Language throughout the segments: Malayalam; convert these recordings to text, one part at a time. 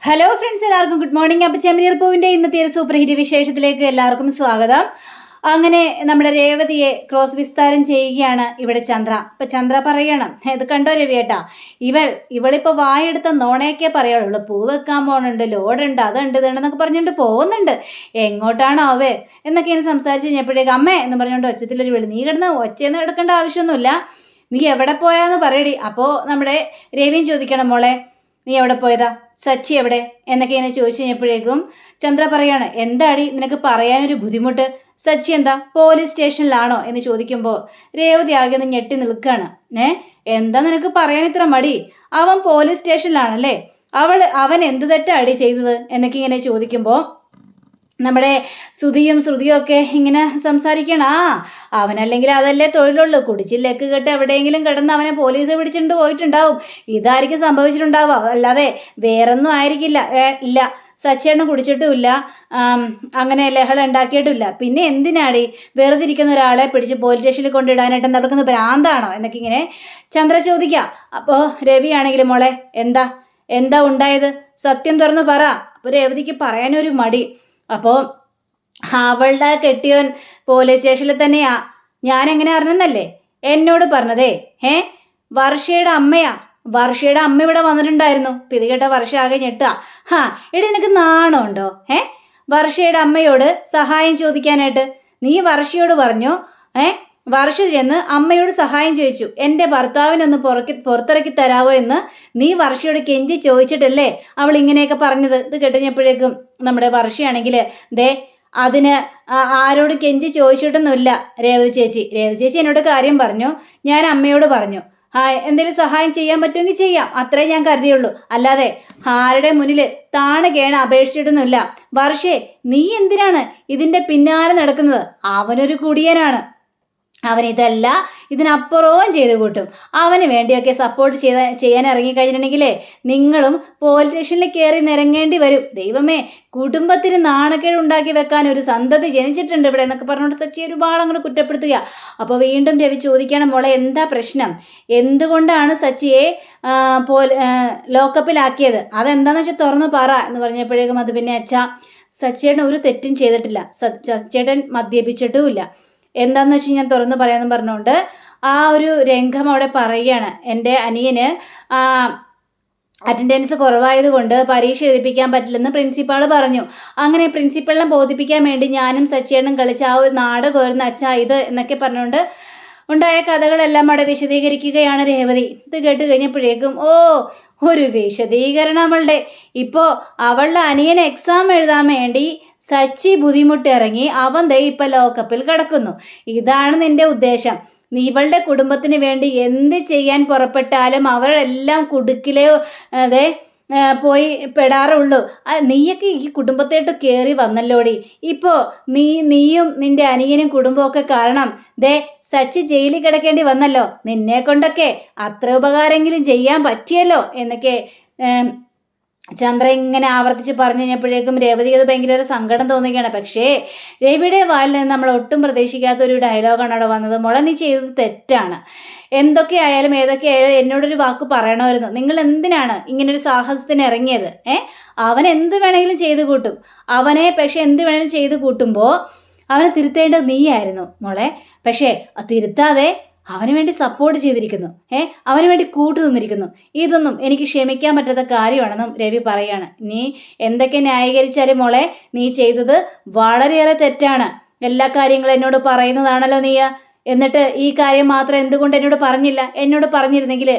ഹലോ ഫ്രണ്ട്സ്, എല്ലാവർക്കും ഗുഡ് മോർണിംഗ്. അപ്പോൾ ചെമ്മനീർ പൂവിൻ്റെ ഇന്നത്തെ ഒരു സൂപ്പർ ഹിറ്റ് വിശേഷത്തിലേക്ക് എല്ലാവർക്കും സ്വാഗതം. അങ്ങനെ നമ്മുടെ രേവതിയെ ക്രോസ് വിസ്താരം ചെയ്യുകയാണ് ഇവിടെ ചന്ദ്ര. അപ്പം ചന്ദ്ര പറയണം, ഇത് കണ്ടോ രവിയേട്ടാ, ഇവളിപ്പോൾ വായെടുത്ത നോണയൊക്കെ പറയുള്ളൂ. പൂ വെക്കാൻ പോകണുണ്ട്, ലോഡുണ്ട്, അതുണ്ട് ഇതുണ്ടെന്നൊക്കെ പറഞ്ഞുകൊണ്ട് പോകുന്നുണ്ട്. എങ്ങോട്ടാണോ അവ എന്നൊക്കെയാണ് സംസാരിച്ച് കഴിഞ്ഞപ്പോഴേക്ക് അമ്മേ എന്ന് പറഞ്ഞുകൊണ്ട് ഒച്ചത്തിലൊരു വിളി. നീ കിടന്ന് ഒച്ചയൊന്നും എടുക്കേണ്ട ആവശ്യമൊന്നുമില്ല, നീ എവിടെ പോയാന്ന് പറയടി. അപ്പോൾ നമ്മുടെ രവിയും ചോദിക്കണം, മോളെ നീ എവിടെ പോയതാ, സച്ചി എവിടെ എന്നൊക്കെ ഇങ്ങനെ ചോദിച്ചു കഴിഞ്ഞപ്പോഴേക്കും ചന്ദ്ര പറയാണ്, എന്താടി നിനക്ക് പറയാനൊരു ബുദ്ധിമുട്ട്, സച്ചി എന്താ പോലീസ് സ്റ്റേഷനിലാണോ എന്ന് ചോദിക്കുമ്പോൾ രേവതി ആകെ ഒന്ന് ഞെട്ടി നിൽക്കുകയാണ്. എന്താ നിനക്ക് പറയാൻ ഇത്ര മടി, അവൻ പോലീസ് സ്റ്റേഷനിലാണല്ലേ, അവൻ എന്ത് തെറ്റാടി ചെയ്തത് എന്നൊക്കെ ഇങ്ങനെ ചോദിക്കുമ്പോൾ നമ്മുടെ ശ്രുതിയും ഒക്കെ ഇങ്ങനെ സംസാരിക്കണം. അവനല്ലെങ്കിൽ അതല്ലേ തൊഴിലുള്ളൂ, കുടിച്ചില്ലേക്ക് കെട്ട് എവിടെയെങ്കിലും കിടന്ന് അവനെ പോലീസ് പിടിച്ചിട്ട് പോയിട്ടുണ്ടാവും, ഇതായിരിക്കും സംഭവിച്ചിട്ടുണ്ടാവുക, അല്ലാതെ വേറൊന്നും ആയിരിക്കില്ല. ഇല്ല, സച്ചേട്ടൻ കുടിച്ചിട്ടുമില്ല, അങ്ങനെ ലഹള ഉണ്ടാക്കിയിട്ടുമില്ല, പിന്നെ എന്തിനാടി വെറുതെ ഇരിക്കുന്ന ഒരാളെ പിടിച്ച് പോലീസ് സ്റ്റേഷനിൽ കൊണ്ടിടാനായിട്ട് നടക്കുന്നത്, ഭ്രാന്താണോ എന്നൊക്കെ ഇങ്ങനെ ചന്ദ്ര ചോദിക്കാം. അപ്പോൾ രവിയാണെങ്കിലും മോളെ എന്താ ഉണ്ടായത്, സത്യം തുറന്ന് പറ. അപ്പോൾ രേവതിക്ക് പറയാനൊരു മടി. അപ്പോൾ അവളുടെ കെട്ടിയോൻ പോലീസ് സ്റ്റേഷനിൽ തന്നെയാ, ഞാൻ എങ്ങനെ അറിഞ്ഞെന്നല്ലേ എന്നോട് പറഞ്ഞതേ. വർഷയുടെ അമ്മയാ, വർഷയുടെ അമ്മ ഇവിടെ വന്നിട്ടുണ്ടായിരുന്നു. ഇത് കേട്ട വർഷ ആകെ ഞെട്ടാ. എടി നിനക്ക് നാണമുണ്ടോ വർഷയുടെ അമ്മയോട് സഹായം ചോദിക്കാനായിട്ട്? നീ വർഷയോട് പറഞ്ഞു, വർഷ ചെന്ന് അമ്മയോട് സഹായം ചോദിച്ചു, എൻ്റെ ഭർത്താവിനൊന്ന് പുറത്തിറക്കി തരാവോ എന്ന് നീ വർഷയോട് കെഞ്ചി ചോദിച്ചിട്ടല്ലേ അവൾ ഇങ്ങനെയൊക്കെ പറഞ്ഞത്. ഇത് കേട്ടുകഴിഞ്ഞപ്പോഴേക്കും നമ്മുടെ വർഷയാണെങ്കിൽ അതിന് ആരോട് കെഞ്ചി ചോദിച്ചിട്ടൊന്നുമില്ല രേവതി ചേച്ചി എന്നോട് കാര്യം പറഞ്ഞു, ഞാൻ അമ്മയോട് പറഞ്ഞു, എന്തെങ്കിലും സഹായം ചെയ്യാൻ പറ്റുമെങ്കിൽ ചെയ്യാം, അത്രേ ഞാൻ കരുതിയുള്ളൂ, അല്ലാതെ ആരുടെ മുന്നിൽ താണ് കേണ അപേക്ഷിച്ചിട്ടൊന്നുമില്ല. വർഷേ, നീ എന്തിനാണ് ഇതിൻ്റെ പിന്നാലെ നടക്കുന്നത്? അവനൊരു കുടിയനാണ്, അവൻ ഇതല്ല ഇതിനപ്പുറവും ചെയ്തു കൂട്ടും. അവന് വേണ്ടിയൊക്കെ സപ്പോർട്ട് ചെയ്യാൻ ഇറങ്ങിക്കഴിഞ്ഞിട്ടുണ്ടെങ്കിലേ നിങ്ങളും പോലീസ് സ്റ്റേഷനിൽ കയറി നിരങ്ങേണ്ടി വരും. ദൈവമേ, കുടുംബത്തിന് നാണക്കേട് ഉണ്ടാക്കി വെക്കാൻ ഒരു സന്തതി ജനിച്ചിട്ടുണ്ട് ഇവിടെ എന്നൊക്കെ പറഞ്ഞുകൊണ്ട് സച്ചി ഒരുപാട് അങ്ങോട്ട് കുറ്റപ്പെടുത്തുക. അപ്പോൾ വീണ്ടും രവി ചോദിക്കണം, മോളെ എന്താ പ്രശ്നം, എന്തുകൊണ്ടാണ് സച്ചിയെ ലോക്കപ്പിലാക്കിയത്, അതെന്താണെന്ന് വെച്ചാൽ തുറന്നു പറ എന്ന് പറഞ്ഞപ്പോഴേക്കും അത് പിന്നെ സച്ചിയേട്ടൻ ഒരു തെറ്റും ചെയ്തിട്ടില്ല, സച്ചിയേട്ടൻ മദ്യപിച്ചിട്ടുമില്ല, എന്താന്ന് വെച്ച് ഞാൻ തുറന്നു പറയാമെന്ന് പറഞ്ഞുകൊണ്ട് ആ ഒരു രംഗം അവിടെ പറയുകയാണ്. എൻ്റെ അനിയന് അറ്റൻഡൻസ് കുറവായതുകൊണ്ട് പരീക്ഷ എഴുതിപ്പിക്കാൻ പറ്റില്ലെന്ന് പ്രിൻസിപ്പാൾ പറഞ്ഞു. അങ്ങനെ പ്രിൻസിപ്പളിനെ ബോധിപ്പിക്കാൻ വേണ്ടി ഞാനും സച്ചിയേട്ടനും കളിച്ച ആ ഒരു നാടകമായിരുന്നു ഇത് എന്നൊക്കെ പറഞ്ഞുകൊണ്ട് ഉണ്ടായ കഥകളെല്ലാം അവിടെ വിശദീകരിക്കുകയാണ് രേവതി. ഇത് കേട്ട് കഴിഞ്ഞപ്പോഴേക്കും ഒരു വിശദീകരണം അവളുടെ. ഇപ്പോൾ അവളുടെ അനിയൻ എക്സാം എഴുതാൻ വേണ്ടി സച്ചി ബുദ്ധിമുട്ടിറങ്ങി, അവൻ ഇപ്പം ലോക്കപ്പിൽ കിടക്കുന്നു. ഇതാണ് നിന്റെ ഉദ്ദേശം. നീ ഇവളുടെ കുടുംബത്തിന് വേണ്ടി എന്ത് ചെയ്യാൻ പുറപ്പെട്ടാലും അവരെല്ലാം കുടുക്കിലേ പോയി പെടാറുള്ളൂ. നീയൊക്കെ ഈ കുടുംബത്തേട്ട് കയറി വന്നല്ലോടി. ഇപ്പോൾ നീയും നിന്റെ അനിയനും കുടുംബമൊക്കെ കാരണം സച്ചി ജയിലിൽ കിടക്കേണ്ടി വന്നല്ലോ. നിന്നെ കൊണ്ടൊക്കെ അത്ര ഉപകാരമെങ്കിലും ചെയ്യാൻ പറ്റിയല്ലോ എന്നൊക്കെ ചന്ദ്ര ഇങ്ങനെ ആവർത്തിച്ച് പറഞ്ഞു കഴിഞ്ഞപ്പോഴേക്കും രേവതി അത് ഭയങ്കര സങ്കടം തോന്നുകയാണ്. പക്ഷേ രവിയുടെ വായിൽ നിന്ന് നമ്മൾ ഒട്ടും പ്രതീക്ഷിക്കാത്ത ഒരു ഡയലോഗാണ് അവിടെ വന്നത്. മോളെ, നീ ചെയ്തത് തെറ്റാണ്, എന്തൊക്കെ ആയാലും ഏതൊക്കെ ആയാലും എന്നോടൊരു വാക്ക് പറയണമായിരുന്നു. നിങ്ങൾ എന്തിനാണ് ഇങ്ങനൊരു സാഹസത്തിന് ഇറങ്ങിയത്? അവൻ എന്ത് വേണമെങ്കിലും ചെയ്തു കൂട്ടും, പക്ഷെ എന്ത് വേണമെങ്കിലും ചെയ്തു കൂട്ടുമ്പോൾ അവനെ തിരുത്തേണ്ടത് നീയായിരുന്നു മോളെ. പക്ഷേ തിരുത്താതെ അവന് വേണ്ടി സപ്പോർട്ട് ചെയ്തിരിക്കുന്നു, അവന് വേണ്ടി കൂട്ടു നിന്നിരിക്കുന്നു. ഇതൊന്നും എനിക്ക് ക്ഷമിക്കാൻ പറ്റാത്ത കാര്യമാണെന്നും രവി പറയാണ്. നീ എന്തൊക്കെ ന്യായീകരിച്ചാലും മോളെ, നീ ചെയ്തത് വളരെയേറെ തെറ്റാണ്. എല്ലാ കാര്യങ്ങളും എന്നോട് പറയുന്നതാണല്ലോ നീ, എന്നിട്ട് ഈ കാര്യം മാത്രം എന്തുകൊണ്ട് എന്നോട് പറഞ്ഞില്ല? എന്നോട് പറഞ്ഞിരുന്നെങ്കിൽ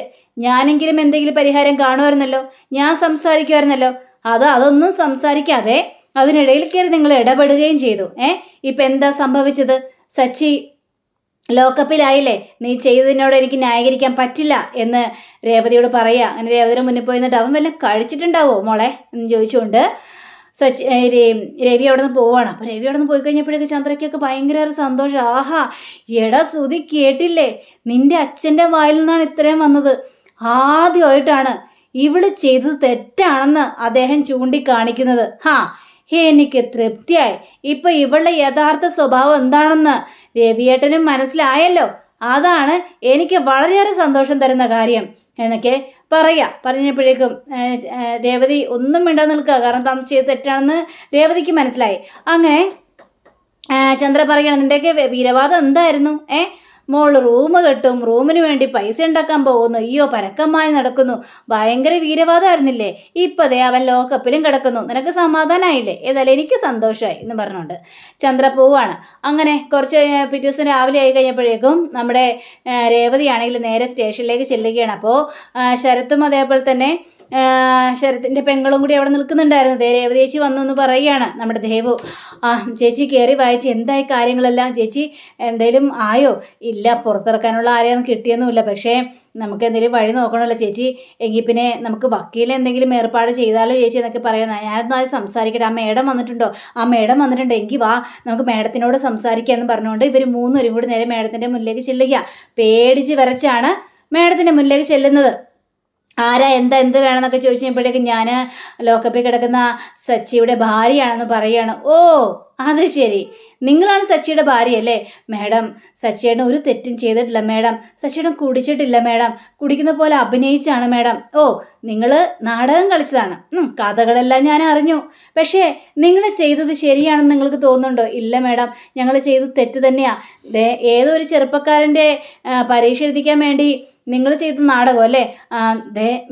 ഞാനെങ്കിലും എന്തെങ്കിലും പരിഹാരം കാണുമായിരുന്നല്ലോ, ഞാൻ സംസാരിക്കുമായിരുന്നല്ലോ. അതൊന്നും സംസാരിക്കാതെ അതിനിടയിൽ കയറി നിങ്ങൾ ഇടപെടുകയും ചെയ്തു. ഇപ്പം എന്താ സംഭവിച്ചത്? സച്ചി ലോക്കപ്പിലായില്ലേ, നീ ചെയ്തതിനോട് എനിക്ക് ന്യായീകരിക്കാൻ പറ്റില്ല എന്ന് രേവതിയോട് പറയുക. അങ്ങനെ രേവതിയുടെ മുന്നിൽ പോയി നിന്നിട്ട് അവൻ വല്ലതും കഴിച്ചിട്ടുണ്ടാവോ മോളെ എന്ന് ചോദിച്ചുകൊണ്ട് രവി അവിടെ നിന്ന് പോവാണ്. അപ്പോൾ രവി അവിടെ നിന്ന് പോയി കഴിഞ്ഞപ്പോഴേക്ക് ചന്ദ്രയ്ക്കൊക്കെ ഭയങ്കര സന്തോഷം. എടാ ശ്രുതി, കേട്ടില്ലേ, നിന്റെ അച്ഛൻ്റെ വായിൽ നിന്നാണ് ഇത്രയും വന്നത്. ആദ്യമായിട്ടാണ് ഇവള് ചെയ്തത് തെറ്റാണെന്ന് അദ്ദേഹം ചൂണ്ടിക്കാണിക്കുന്നത്. എനിക്ക് തൃപ്തിയായി. ഇപ്പം ഇവളുടെ യഥാർത്ഥ സ്വഭാവം എന്താണെന്ന് രവിയേട്ടനും മനസ്സിലായല്ലോ. അതാണ് എനിക്ക് വളരെയേറെ സന്തോഷം തരുന്ന കാര്യം എന്നൊക്കെ പറഞ്ഞപ്പോഴേക്കും രേവതി ഒന്നും മിണ്ടാൻ നിൽക്കുക. കാരണം താൻ ചെയ്ത് തെറ്റാണെന്ന് രേവതിക്ക് മനസ്സിലായി. അങ്ങനെ ചന്ദ്ര പറയണം, നിൻ്റെയൊക്കെ വീരവാദം എന്തായിരുന്നു? മോള് റൂം കെട്ടും, റൂമിന് വേണ്ടി പൈസ ഉണ്ടാക്കാൻ പോകുന്നു, അയ്യോ പരക്കമായി നടക്കുന്നു, ഭയങ്കര വീരവാദമായിരുന്നില്ലേ? ഇപ്പതേ അവൻ ലോക്കപ്പിലും കിടക്കുന്നു, നിനക്ക് സമാധാനമായില്ലേ? ഏതായാലും എനിക്ക് സന്തോഷമായി എന്ന് പറഞ്ഞുകൊണ്ട് ചന്ദ്ര പോവാണ്. അങ്ങനെ കുറച്ച് പിറ്റേ ദിവസം രാവിലെ ആയി കഴിഞ്ഞപ്പോഴേക്കും നമ്മുടെ രേവതിയാണെങ്കിൽ നേരെ സ്റ്റേഷനിലേക്ക് ചെല്ലുകയാണ്. അപ്പോൾ ശരത്തും അതേപോലെ തന്നെ ശരത്തിൻ്റെ പെങ്ങളും കൂടി അവിടെ നിൽക്കുന്നുണ്ടായിരുന്നു. രേവതി ചേച്ചി വന്നു എന്ന് പറയുകയാണ് നമ്മുടെ ദേവു. ചേച്ചി കയറി വായിച്ച് എന്തായി കാര്യങ്ങളെല്ലാം, ചേച്ചി എന്തെങ്കിലും ആയോ? ഇല്ല, പുറത്തിറക്കാനുള്ള ആരെയൊന്നും കിട്ടിയൊന്നുമില്ല, പക്ഷേ നമുക്ക് എന്തെങ്കിലും വഴി നോക്കണമല്ലോ ചേച്ചി, എങ്കിൽ പിന്നെ നമുക്ക് വക്കീൽ എന്തെങ്കിലും ഏർപ്പാട് ചെയ്താലോ ചേച്ചി എന്നൊക്കെ പറയുന്നത്. ഞാനൊന്നും അത് സംസാരിക്കട്ടെ, ആ മേഡം വന്നിട്ടുണ്ടോ? ആ മേഡം വന്നിട്ടുണ്ട്, എങ്കിൽ വാ നമുക്ക് മേഡത്തിനോട് സംസാരിക്കാമെന്ന് പറഞ്ഞുകൊണ്ട് ഇവർ മൂന്നുപേരും കൂടി നേരെ മേഡത്തിൻ്റെ മുന്നിലേക്ക് ചെല്ലുക. പേടിച്ച് വരച്ചാണ് മേഡത്തിൻ്റെ മുന്നിലേക്ക് ചെല്ലുന്നത്. ആരാ എന്ത് വേണമെന്നൊക്കെ ചോദിച്ചു കഴിഞ്ഞപ്പോഴേക്കും ഞാൻ ലോക്കപ്പിൽ കിടക്കുന്ന സച്ചിയുടെ ഭാര്യയാണെന്ന് പറയുകയാണ്. ഓ അത് ശരി, നിങ്ങളാണ് സച്ചിയുടെ ഭാര്യയല്ലേ? മാഡം, സച്ചിയേട്ടൻ ഒരു തെറ്റും ചെയ്തിട്ടില്ല മാഡം, സച്ചിയേട്ടൻ കുടിച്ചിട്ടില്ല മാഡം, കുടിക്കുന്ന പോലെ അഭിനയിച്ചാണ് മാഡം. ഓ നിങ്ങൾ നാടകം കളിച്ചതാണ്, കഥകളെല്ലാം ഞാൻ അറിഞ്ഞു. പക്ഷേ നിങ്ങൾ ചെയ്തത് ശരിയാണെന്ന് നിങ്ങൾക്ക് തോന്നുന്നുണ്ടോ? ഇല്ല മാഡം, ഞങ്ങൾ ചെയ്തത് തെറ്റ് തന്നെയാണ്. ഏതോ ഒരു ചെറുപ്പക്കാരൻ്റെ പരീക്ഷ എഴുതിക്കാൻ വേണ്ടി നിങ്ങൾ ചെയ്ത നാടകം അല്ലേ?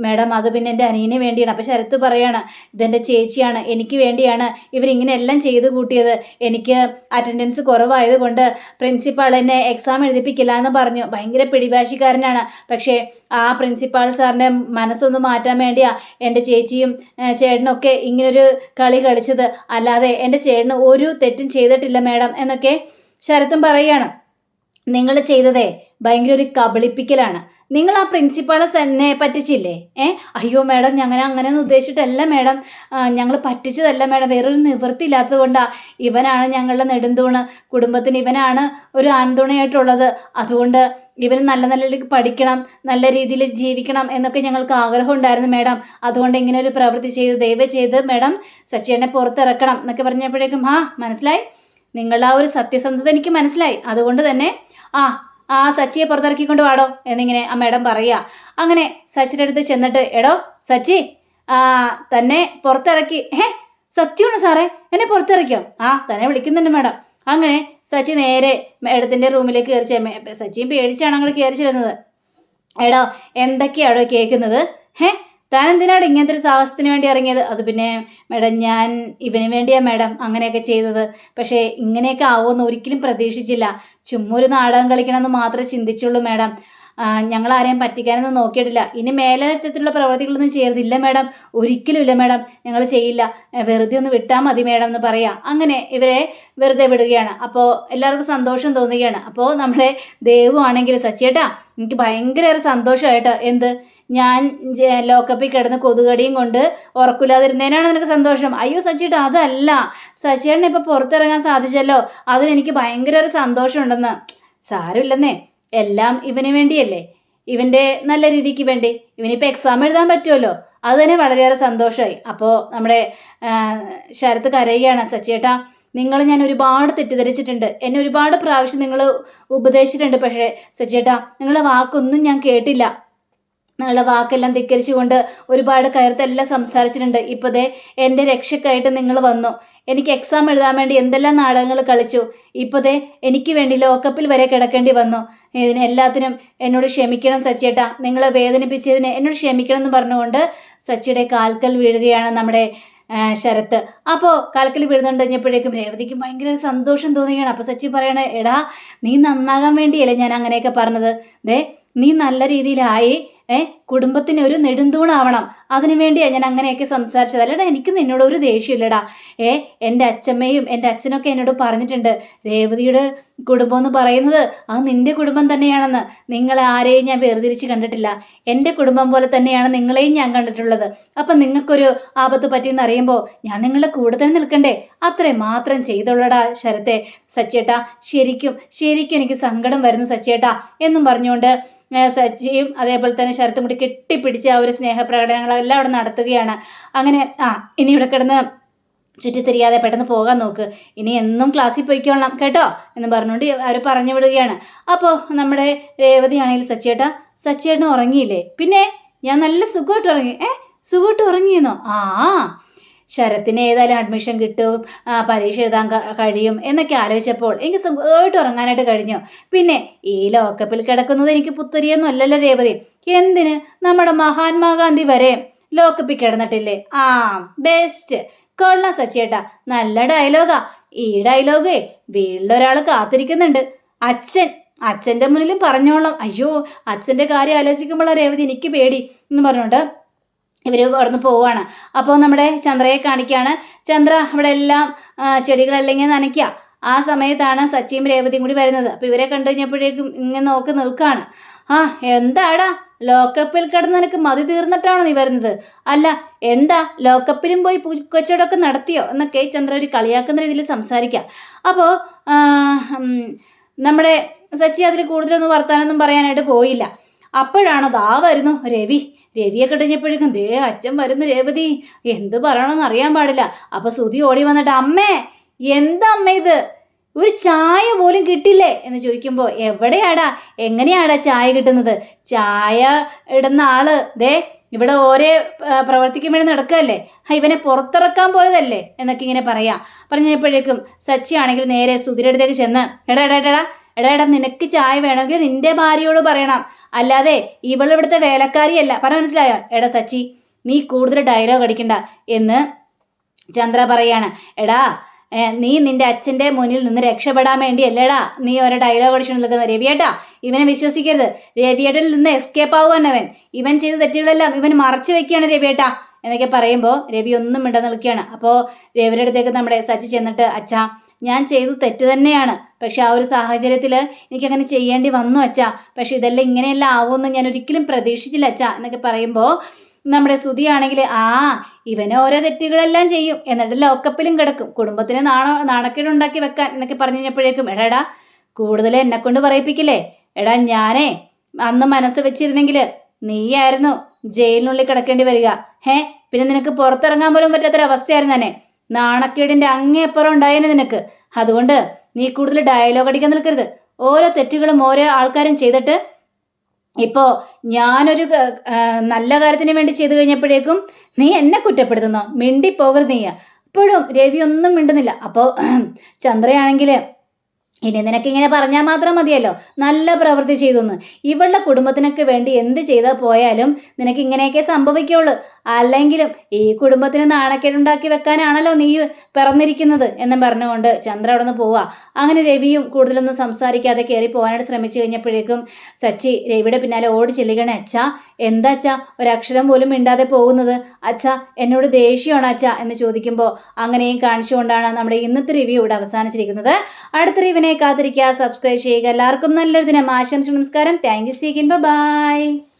മാഡം, അത് പിന്നെ എൻ്റെ അനിയന് വേണ്ടിയാണ്. അപ്പം ശരത്ത് പറയാണ്, ഇതെൻ്റെ ചേച്ചിയാണ്, എനിക്ക് വേണ്ടിയാണ് ഇവരിങ്ങനെ എല്ലാം ചെയ്ത് കൂട്ടിയത്. എനിക്ക് അറ്റൻഡൻസ് കുറവായതുകൊണ്ട് പ്രിൻസിപ്പാൾ എന്നെ എക്സാം എഴുതിപ്പിക്കില്ല എന്ന് പറഞ്ഞു. ഭയങ്കര പിടിവാശിക്കാരനാണ്. പക്ഷേ ആ പ്രിൻസിപ്പാൾ സാറിൻ്റെ മനസ്സൊന്ന് മാറ്റാൻ വേണ്ടിയാണ് എൻ്റെ ചേച്ചിയും ചേട്ടനൊക്കെ ഇങ്ങനൊരു കളി കളിച്ചത്. അല്ലാതെ എൻ്റെ ചേട്ടന് ഒരു തെറ്റും ചെയ്തിട്ടില്ല മാഡം എന്നൊക്കെ ശരത്തും പറയുകയാണ്. നിങ്ങൾ ചെയ്തതേ ഭയങ്കര ഒരു കബളിപ്പിക്കലാണ്. നിങ്ങൾ ആ പ്രിൻസിപ്പാളെ തന്നെ പറ്റിച്ചില്ലേ? അയ്യോ മാഡം, ഞങ്ങൾ അങ്ങനെയൊന്നും ഉദ്ദേശിച്ചിട്ടല്ല മാഡം, ഞങ്ങൾ പറ്റിച്ചതല്ല മാഡം, വേറൊരു നിവൃത്തിയില്ലാത്തത് കൊണ്ടാണ്. ഇവനാണ് ഞങ്ങളുടെ നെടുന്തൂണ്, കുടുംബത്തിന് ഇവനാണ് ഒരു ആൺതുണയായിട്ടുള്ളത്. അതുകൊണ്ട് ഇവന് നല്ല നിലയിലേക്ക് പഠിക്കണം, നല്ല രീതിയിൽ ജീവിക്കണം എന്നൊക്കെ ഞങ്ങൾക്ക് ആഗ്രഹം ഉണ്ടായിരുന്നു മാഡം. അതുകൊണ്ട് ഇങ്ങനെ ഒരു പ്രവൃത്തി ദയവ് ചെയ്ത് മാഡം സച്ചിയേട്ടനെ പുറത്തിറക്കണം എന്നൊക്കെ പറഞ്ഞപ്പോഴേക്കും മനസ്സിലായി, നിങ്ങളുടെ ആ ഒരു സത്യസന്ധത എനിക്ക് മനസ്സിലായി. അതുകൊണ്ട് തന്നെ ആ സച്ചിയെ പുറത്തിറക്കിക്കൊണ്ട് വാടോ എന്നിങ്ങനെ ആ മാഡം പറയുക. അങ്ങനെ സച്ചിയുടെ അടുത്ത് ചെന്നിട്ട്, എടോ സച്ചി, തന്നെ പുറത്തിറക്കി. സത്യമാണ് സാറേ, എന്നെ പുറത്തിറക്കിയോ? തന്നെ വിളിക്കുന്നുണ്ട് മാഡം. അങ്ങനെ സച്ചി നേരെ മാഡത്തിൻ്റെ റൂമിലേക്ക് കയറി. സച്ചിയും പേടിച്ചാണ് അങ്ങോട്ട് കയറി ചെല്ലുന്നത്. എടോ എന്തൊക്കെയാണോ കേൾക്കുന്നത്? താൻ എന്തിനാണ് ഇങ്ങനത്തെ ഒരു സാഹസത്തിന് വേണ്ടി ഇറങ്ങിയത്? അത് പിന്നെ മാഡം, ഞാൻ ഇവന് വേണ്ടിയാണ് മാഡം അങ്ങനെയൊക്കെ ചെയ്തത്. പക്ഷേ ഇങ്ങനെയൊക്കെ ആവുമെന്ന് ഒരിക്കലും പ്രതീക്ഷിച്ചില്ല. ചുമ്മാ ഒരു നാടകം കളിക്കണമെന്ന് മാത്രമേ ചിന്തിച്ചുള്ളൂ മാഡം. ഞങ്ങൾ ആരെയും പറ്റിക്കാനൊന്നും നോക്കിയിട്ടില്ല. ഇനി മേലറ്റത്തിലുള്ള പ്രവൃത്തികളൊന്നും ചെയ്യരുതില്ല മാഡം, ഒരിക്കലും ഇല്ല മാഡം, ഞങ്ങൾ ചെയ്യില്ല, വെറുതെ ഒന്ന് വിട്ടാൽ മതി മാഡം എന്ന് പറയാം. അങ്ങനെ ഇവരെ വെറുതെ വിടുകയാണ്. അപ്പോൾ എല്ലാവർക്കും സന്തോഷം തോന്നുകയാണ്. അപ്പോൾ നമ്മുടെ ദേവു ആണെങ്കിൽ, സച്ചിയേട്ടാ എനിക്ക് ഭയങ്കര സന്തോഷമായിട്ടോ. എന്ത്? ഞാൻ ലോക്കപ്പിൽ കിടന്ന് കൊതുകടിയും കൊണ്ട് ഉറക്കില്ലാതിരുന്നതിനാണ് നിനക്ക് സന്തോഷം? അയ്യോ സച്ചിയേട്ടാ, അതല്ല, സച്ചിയേട്ടനെ ഇപ്പോൾ പുറത്തിറങ്ങാൻ സാധിച്ചല്ലോ, അതിനെനിക്ക് ഭയങ്കര ഒരു സന്തോഷമുണ്ടെന്ന്. സാരമില്ലെന്നേ, എല്ലാം ഇവന് വേണ്ടിയല്ലേ, ഇവൻ്റെ നല്ല രീതിക്ക് വേണ്ടി. ഇവനിപ്പോൾ എക്സാം എഴുതാൻ പറ്റുമല്ലോ, അത് തന്നെ വളരെയേറെ സന്തോഷമായി. അപ്പോൾ നമ്മുടെ ശരത്ത് കരയുകയാണ്. സച്ചിയേട്ടാ, നിങ്ങൾ ഞാൻ ഒരുപാട് തെറ്റിദ്ധരിച്ചിട്ടുണ്ട്, എന്നെ ഒരുപാട് പ്രാവശ്യം നിങ്ങൾ ഉപദേശിച്ചിട്ടുണ്ട്. പക്ഷേ സച്ചിയേട്ടാ, നിങ്ങളുടെ വാക്കൊന്നും ഞാൻ കേട്ടില്ല. നിങ്ങളുടെ വാക്കെല്ലാം ധിക്കരിച്ചുകൊണ്ട് ഒരുപാട് കയർത്തെല്ലാം സംസാരിച്ചിട്ടുണ്ട്. ഇപ്പോൾ ദേ എൻ്റെ രക്ഷക്കായിട്ട് നിങ്ങൾ വന്നു. എനിക്ക് എക്സാം എഴുതാൻ വേണ്ടി എന്തെല്ലാം നാടകങ്ങൾ കളിച്ചു. ഇപ്പോൾ ദേ എനിക്ക് വേണ്ടി ലോക്കപ്പിൽ വരെ കിടക്കേണ്ടി വന്നു. ഇതിനെല്ലാത്തിനും എന്നോട് ക്ഷമിക്കണം സച്ചിയേട്ടാ, നിങ്ങളെ വേദനിപ്പിച്ചതിന് എന്നോട് ക്ഷമിക്കണം എന്ന് പറഞ്ഞുകൊണ്ട് സച്ചിയുടെ കാൽക്കൽ വീഴുകയാണ് നമ്മുടെ ശരത്ത്. അപ്പോൾ കാൽക്കൽ വീഴുന്നുണ്ട് കഴിഞ്ഞപ്പോഴേക്കും രേവതിക്കും ഭയങ്കര സന്തോഷം തോന്നുകയാണ്. അപ്പോൾ സച്ചി പറയണേ, എടാ നീ നന്നാകാൻ വേണ്ടിയല്ലേ ഞാൻ അങ്ങനെയൊക്കെ പറഞ്ഞത്. നീ നല്ല രീതിയിലായി കുടുംബത്തിന് ഒരു നെടുന്തൂണാവണം, അതിനു വേണ്ടിയാണ് ഞാൻ അങ്ങനെയൊക്കെ സംസാരിച്ചത്. അല്ലടാ, എനിക്ക് നിന്നോട് ഒരു ദേഷ്യമില്ലടാ. എൻ്റെ അച്ഛമ്മയും എൻ്റെ അച്ഛനൊക്കെ എന്നോട് പറഞ്ഞിട്ടുണ്ട്, രേവതിയുടെ കുടുംബം എന്ന് പറയുന്നത് അത് നിൻ്റെ കുടുംബം തന്നെയാണെന്ന്. നിങ്ങളെ ആരെയും ഞാൻ വേർതിരിച്ച് കണ്ടിട്ടില്ല, എൻ്റെ കുടുംബം പോലെ തന്നെയാണ് നിങ്ങളെയും ഞാൻ കണ്ടിട്ടുള്ളത്. അപ്പം നിങ്ങൾക്കൊരു ആപത്ത് പറ്റിയെന്ന് അറിയുമ്പോൾ ഞാൻ നിങ്ങളുടെ കൂടെ തന്നെ നിൽക്കണ്ടേ? അത്രയും മാത്രം ചെയ്തുള്ളടാ ശരത്തെ. സച്ചിയേട്ടാ, ശരിക്കും എനിക്ക് സങ്കടം വരുന്നു സച്ചിയേട്ടാ എന്നും പറഞ്ഞുകൊണ്ട് സച്ചിയും അതേപോലെ തന്നെ ശരത്തും കൂടി കെട്ടിപ്പിടിച്ച് ആ ഒരു സ്നേഹപ്രകടനങ്ങളെല്ലാം അവിടെ നടത്തുകയാണ്. അങ്ങനെ ഇനി ഇവിടെ കിടന്ന് ചുറ്റിത്തിരിയാതെ പെട്ടെന്ന് പോകാൻ നോക്ക്, ഇനി എന്നും ക്ലാസ്സിൽ പോയിക്കൊള്ളണം കേട്ടോ എന്ന് പറഞ്ഞുകൊണ്ട് അവർ പറഞ്ഞു വിടുകയാണ്. അപ്പോൾ നമ്മുടെ രേവതിയാണെങ്കിൽ, സച്ചിയേട്ടൻ ഉറങ്ങിയില്ലേ? പിന്നെ ഞാൻ നല്ല സുഖമായിട്ട് ഉറങ്ങി. സുഖമായിട്ട് ഉറങ്ങിയെന്നോ? ആ, ശരത്തിന് ഏതായാലും അഡ്മിഷൻ കിട്ടും, പരീക്ഷ എഴുതാൻ കഴിയും എന്നൊക്കെ ആലോചിച്ചപ്പോൾ എനിക്ക് സുഖമായിട്ട് ഉറങ്ങാനായിട്ട് കഴിഞ്ഞു. പിന്നെ ഈ ലോക്കപ്പിൽ കിടക്കുന്നത് എനിക്ക് പുത്തരിയൊന്നും അല്ലല്ലോ രേവതി. എന്തിന്, നമ്മുടെ മഹാത്മാഗാന്ധി വരെ ലോക്കപ്പിൽ കിടന്നിട്ടില്ലേ? ആ, ബെസ്റ്റ്, കൊള്ളാം സച്ചിയേട്ടാ, നല്ല ഡയലോഗാ. ഈ ഡയലോഗേ വീട്ടിലൊരാൾ കാത്തിരിക്കുന്നുണ്ട്. അച്ഛൻ്റെ മുന്നിലും പറഞ്ഞോളാം. അയ്യോ, അച്ഛൻ്റെ കാര്യം ആലോചിക്കുമ്പോഴാണ് രേവതി എനിക്ക് പേടി എന്ന് പറഞ്ഞുകൊണ്ട് ഇവർ അവിടുന്ന് പോവുകയാണ്. അപ്പോൾ നമ്മുടെ ചന്ദ്രയെ കാണിക്കുകയാണ്. ചന്ദ്ര അവിടെ എല്ലാം ചെടികളല്ലെങ്കിൽ നനയ്ക്കുക. ആ സമയത്താണ് സച്ചിയും രേവതിയും കൂടി വരുന്നത്. അപ്പോൾ ഇവരെ കണ്ടു കഴിഞ്ഞപ്പോഴേക്കും ഇങ്ങനെ നോക്കി നിൽക്കുകയാണ്. എന്താടാ, ലോക്കപ്പിൽ കിടന്ന് നിനക്ക് മതി തീർന്നിട്ടാണോ നീ വരുന്നത്? അല്ല, എന്താ ലോക്കപ്പിലും പോയി പൂക്കച്ചവടമൊക്കെ നടത്തിയോ എന്നൊക്കെ ചന്ദ്ര ഒരു കളിയാക്കുന്ന രീതിയിൽ സംസാരിക്കാം. അപ്പോൾ നമ്മുടെ സച്ചി അതിൽ കൂടുതലൊന്നും വർത്താനൊന്നും പറയാനായിട്ട് പോയില്ല. അപ്പോഴാണോ ദാ വരുന്നു രവിയെ കഴിഞ്ഞപ്പോഴേക്കും ദേ അച്ഛൻ വരുന്നു. രേവതി എന്ത് പറയണമെന്ന് അറിയാൻ പാടില്ല. അപ്പോൾ സുധി ഓടി വന്നിട്ട്, അമ്മേ, എന്താ അമ്മ ഇത്, ഒരു ചായ പോലും കിട്ടില്ലേ എന്ന് ചോദിക്കുമ്പോൾ, എവിടെയാടാ, എങ്ങനെയാടാ ചായ കിട്ടുന്നത്? ചായ ഇടുന്ന ആള് ദേ ഇവിടെ ഓരോ പ്രവർത്തിക്കും വേണ്ടി നടക്കുകയല്ലേ, ഇവനെ പുറത്തിറക്കാൻ പോയതല്ലേ എന്നൊക്കെ ഇങ്ങനെ പറഞ്ഞപ്പോഴേക്കും സച്ചി ആണെങ്കിൽ നേരെ സുധിയുടെ അടുത്തേക്ക് ചെന്ന്, എടാ നിനക്ക് ചായ വേണമെങ്കിൽ നിന്റെ ഭാര്യയോട് പറയണം, അല്ലാതെ ഇവളിവിടുത്തെ വേലക്കാരിയല്ല. പറഞ്ഞ മനസ്സിലായോ? എടാ സച്ചി, നീ കൂടുതൽ ഡയലോഗ് അടിക്കണ്ട എന്ന് ചന്ദ്ര പറയാണ്. എടാ, നീ നിന്റെ അച്ഛൻ്റെ മുന്നിൽ നിന്ന് രക്ഷപ്പെടാൻ വേണ്ടിയല്ലേടാ നീ ഓരോ ഡയലോഗ് അടിച്ചു നിൽക്കുന്നത്. രവിയേട്ടാ, ഇവനെ വിശ്വസിക്കരുത്. രവിയേട്ടനിൽ നിന്ന് എസ്കേപ്പ് ആവുകയാണ് ഇവൻ ചെയ്ത തെറ്റുകളെല്ലാം ഇവൻ മറച്ചു വെക്കുകയാണ് രവിയേട്ടാ എന്നൊക്കെ പറയുമ്പോൾ രവി ഒന്നും മിണ്ട നിൽക്കുകയാണ്. അപ്പോൾ രവിയുടെ അടുത്തേക്ക് നമ്മുടെ സച്ചി ചെന്നിട്ട്, അച്ഛാ, ഞാൻ ചെയ്തു തെറ്റ് തന്നെയാണ്, പക്ഷെ ആ ഒരു സാഹചര്യത്തിൽ എനിക്കങ്ങനെ ചെയ്യേണ്ടി വന്നു അച്ഛാ, പക്ഷെ ഇതെല്ലാം ഇങ്ങനെയെല്ലാം ആവുമെന്ന് ഞാൻ ഒരിക്കലും പ്രതീക്ഷിച്ചില്ല അച്ഛാ എന്നൊക്കെ പറയുമ്പോൾ നമ്മുടെ സുധിയാണെങ്കിൽ, ഇവനെ ഓരോ തെറ്റുകളെല്ലാം ചെയ്യും, എന്നിട്ട് ലോക്കപ്പിലും കിടക്കും, കുടുംബത്തിന് നാണക്കേടുണ്ടാക്കി വെക്കാൻ എന്നൊക്കെ പറഞ്ഞു കഴിഞ്ഞപ്പോഴേക്കും, എടാ കൂടുതൽ എന്നെ കൊണ്ട് പറയിപ്പിക്കില്ലേ. എടാ, ഞാനേ അന്ന് മനസ്സ് വെച്ചിരുന്നെങ്കിൽ നീയായിരുന്നു ജയിലിനുള്ളിൽ കിടക്കേണ്ടി വരിക. പിന്നെ നിനക്ക് പുറത്തിറങ്ങാൻ പോലും പറ്റാത്തൊരവസ്ഥയായിരുന്നു തന്നെ. നാണക്കേടിൻ്റെ അങ്ങേപ്പുറം ഉണ്ടായേനെ നിനക്ക്. അതുകൊണ്ട് നീ കൂടുതൽ ഡയലോഗ് അടിക്കാൻ നിൽക്കരുത്. ഓരോ തെറ്റുകളും ഓരോ ആൾക്കാരും ചെയ്തിട്ട് ഇപ്പോൾ ഞാനൊരു നല്ല കാര്യത്തിന് വേണ്ടി ചെയ്തു കഴിഞ്ഞപ്പോഴേക്കും നീ എന്നെ കുറ്റപ്പെടുത്തുന്നോ? മിണ്ടിപ്പോകരുത് നീ. അപ്പോഴും രവി ഒന്നും മിണ്ടുന്നില്ല. അപ്പോൾ ചന്ദ്രയാണെങ്കിൽ, ഇനി നിനക്കിങ്ങനെ പറഞ്ഞാൽ മാത്രം മതിയല്ലോ, നല്ല പ്രവൃത്തി ചെയ്തെന്ന്. ഇവളുടെ കുടുംബത്തിനൊക്കെ വേണ്ടി എന്ത് ചെയ്താൽ പോയാലും നിനക്ക് ഇങ്ങനെയൊക്കെ സംഭവിക്കുള്ളൂ. അല്ലെങ്കിലും ഈ കുടുംബത്തിന് നാണക്കേടുണ്ടാക്കി വെക്കാനാണല്ലോ നീ പിറന്നിരിക്കുന്നത് എന്നും പറഞ്ഞുകൊണ്ട് ചന്ദ്ര അവിടെ നിന്ന് പോവുക. അങ്ങനെ രവിയും കൂടുതലൊന്നും സംസാരിക്കാതെ കയറി പോകാനായിട്ട് ശ്രമിച്ചു കഴിഞ്ഞപ്പോഴേക്കും സച്ചി രവിയുടെ പിന്നാലെ ഓടി ചെല്ലുകയാണ്. അച്ഛാ, എന്താ അച്ഛാ ഒരക്ഷരം പോലും മിണ്ടാതെ പോകുന്നത്? അച്ഛാ, എന്നോട് ദേഷ്യമാണ് അച്ഛാ എന്ന് ചോദിക്കുമ്പോൾ അങ്ങനെയും കാണിച്ചുകൊണ്ടാണ് നമ്മുടെ ഇന്നത്തെ റിവ്യൂ ഇവിടെ അവസാനിച്ചിരിക്കുന്നത്. അടുത്ത റിവ്യൂവിനെ കാത്തിരിക്കുക, സബ്സ്ക്രൈബ് ചെയ്യുക. എല്ലാവർക്കും നല്ലൊരു ദിനം ആശംസിക്കുന്നു. നമസ്കാരം. Thank you. See you. By.